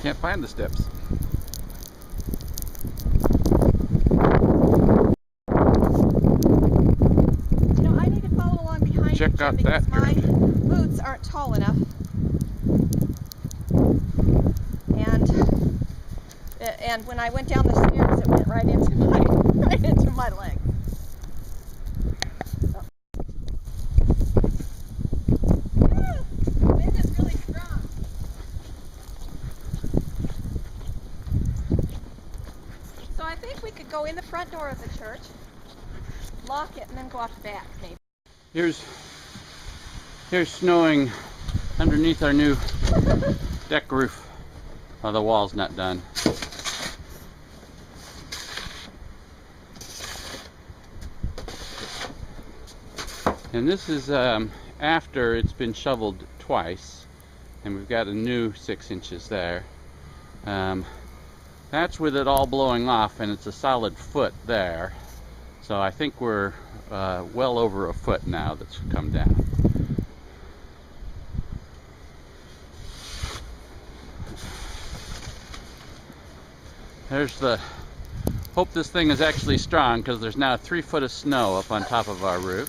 Can't find the steps. You know, I need to follow along behind Check you, Jim, out because that my dirt. boots aren't tall enough. And when I went down the stairs, it went right into my leg. The wind is really strong. So I think we could go in the front door of the church, lock it, and then go out the back, maybe. Here's snowing underneath our new deck roof. Oh, the wall's not done. And this is after it's been shoveled twice, and we've got a new 6 inches there. That's with it all blowing off, and it's a solid foot there. So I think we're well over a foot now that's come down. There's the, hope this thing is actually strong, because there's now 3 foot of snow up on top of our roof.